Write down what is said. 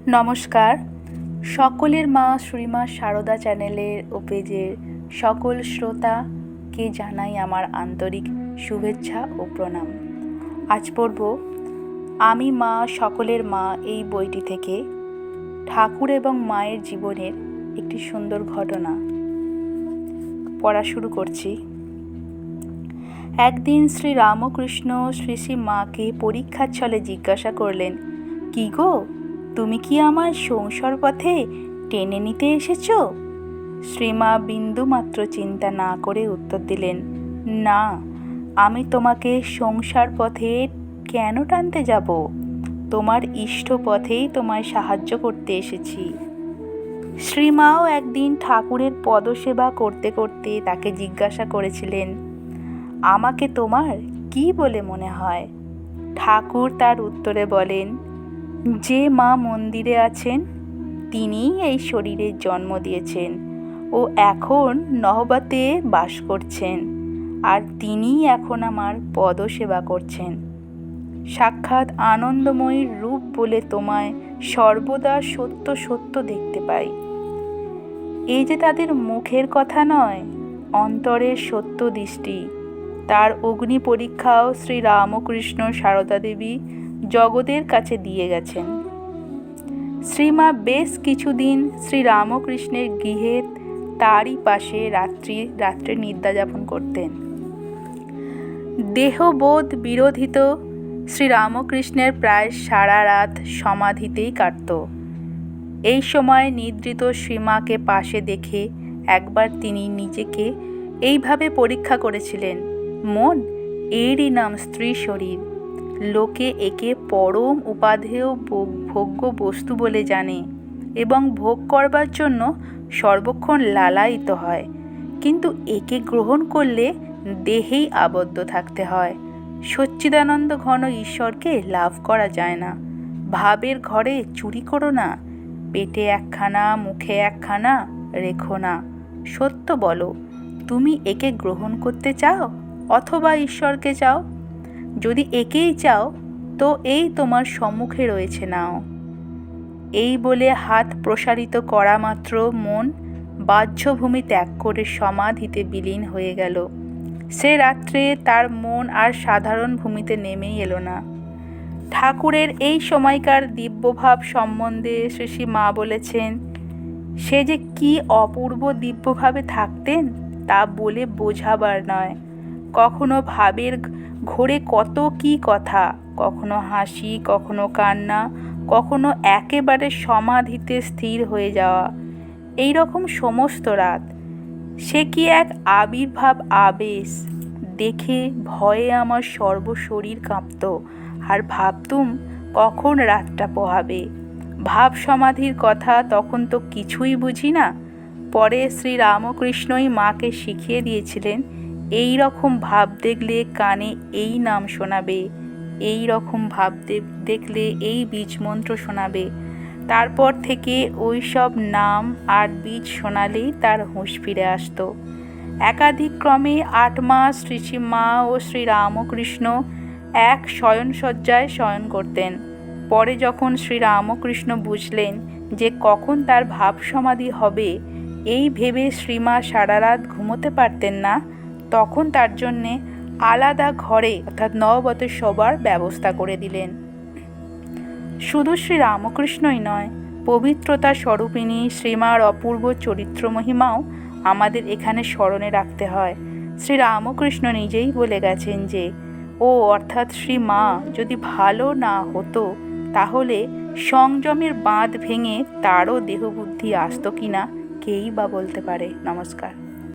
নমস্কার। সকলের মা শ্রীমা সারদা চ্যানেলের ও পেজের সকল শ্রোতাকে জানাই আমার আন্তরিক শুভেচ্ছা ও প্রণাম। আজ পড়ব আমি মা সকলের মা এই বইটি থেকে ঠাকুর এবং মায়ের জীবনের একটি সুন্দর ঘটনা পড়া শুরু করছি। একদিন শ্রী রামকৃষ্ণ শ্রী শ্রী মাকে পরীক্ষার ছলে জিজ্ঞাসা করলেন, কি গো, তুমি কি আমার সংসার পথে টেনে নিতে এসেছ? শ্রীমা বিন্দুমাত্র চিন্তা না করে উত্তর দিলেন, না, আমি তোমাকে সংসার পথে কেন টানতে যাব? তোমার ইষ্ট পথেই তোমায় সাহায্য করতে এসেছি। শ্রীমাও একদিন ঠাকুরের পদসেবা করতে করতে তাকে জিজ্ঞাসা করেছিলেন, আমাকে তোমার কি বলে মনে হয়? ঠাকুর তার উত্তরে বলেন, যে মা মন্দিরে আছেন তিনিই এই শরীরের জন্ম দিয়েছেন ও এখন নহবতে বাস করছেন, আর তিনিই এখন আমার পদসেবা করছেন। সাক্ষাৎ আনন্দময়ীর রূপ বলে তোমায় সর্বদা সত্য সত্য দেখতে পাই। এই যে তাদের মুখের কথা নয়, অন্তরের সত্য দৃষ্টি। তার অগ্নি পরীক্ষাও শ্রী রামকৃষ্ণ সারদা দেবী জগতের কাছে দিয়ে গেছেন। শ্রীমা বেশ কিছুদিন শ্রী রামকৃষ্ণের গৃহে তারই পাশে রাত্রে নিদ্রা যাপন করতেন। দেহবোধ বিরোধিত শ্রী রামকৃষ্ণের প্রায় সারা রাত সমাধিতেই কাটত। এই সময় নিদ্রিত শ্রীমাকে পাশে দেখে একবার তিনি নিজেকে এইভাবে পরীক্ষা করেছিলেন, মন, এরই নাম স্ত্রী শরীর। লোকে একে পরম উপাধেয় ভোগ্য বস্তু বলে জানে এবং ভোগ করবার জন্য সর্বক্ষণ লালায়িত হয়, কিন্তু একে গ্রহণ করলে দেহেই আবদ্ধ থাকতে হয়। সচ্চিদানন্দ ঘন ঈশ্বরকে লাভ করা যায় না। ভাবের ঘরে চুরি করো না, পেটে একখানা মুখে একখানা রেখো না। সত্য বলো, তুমি একে গ্রহণ করতে চাও অথবা ঈশ্বরকে চাও? যদি একেই চাও তো এই তোমার সম্মুখে রয়েছে, নাও। এই বলে হাত প্রসারিত করা মাত্র মন বাহ্যভূমি ত্যাগ করে সমাধিতে বিলীন হয়ে গেল। সে রাত্রে তার মন আর সাধারণ ভূমিতে নেমেই এলো না। ঠাকুরের এই সময়কার দিব্যভাব সম্বন্ধে শ্রী শ্রী মা বলেছেন, সে যে কি অপূর্ব দিব্যভাবে থাকতেন তা বলে বোঝাবার নয়। কখনো ভাবের ঘোরে কত কি কথা, কখনো হাসি, কখনো কান্না, কখনো একেবারে সমাধিতে স্থির হয়ে যাওয়া, এই রকম সমস্ত রাত। সে কি এক আবির্ভাব আবেশ! দেখে ভয়ে আমার সর্বশরীর কাঁপত, আর ভাবতুম কখন রাতটা পোহাবে। ভাব সমাধির কথা তখন তো কিছুই বুঝি না। পরে শ্রী রামকৃষ্ণই মাকে শিখিয়ে দিয়েছিলেন, এই রকম ভাব দেখলে কানে এই নাম শোনাবে, এই রকম ভাব দেখলে এই বীজমন্ত্র শোনাবে। তারপর থেকে ওই সব নাম আর বীজ শোনালেই তার হুঁশ ফিরে আসত। একাধিক ক্রমে 8 মাস শ্রী শ্রী মা ও শ্রী রামকৃষ্ণ এক শয়নসজ্জায় শয়ন করতেন। পরে যখন শ্রী রামকৃষ্ণ বুঝলেন যে কখন তার ভাব সমাধি হবে, এই ভেবে শ্রীমা সারা রাত ঘুমোতে পারতেন না, তখন তার জন্যে আলাদা ঘরে অর্থাৎ নহবতে শোবার ব্যবস্থা করে দিলেন। শুধু শ্রী রামকৃষ্ণই নয়, পবিত্রতা স্বরূপিণী শ্রীমার অপূর্ব চরিত্র মহিমাও আমাদের এখানে স্মরণে রাখতে হয়। শ্রী রামকৃষ্ণ নিজেই বলে গেছেন যে, ও অর্থাৎ শ্রী মা যদি ভালো না হতো তাহলে সংযমের বাঁধ ভেঙে তারও দেহবুদ্ধি আসতো কিনা কেই বা বলতে পারে। নমস্কার।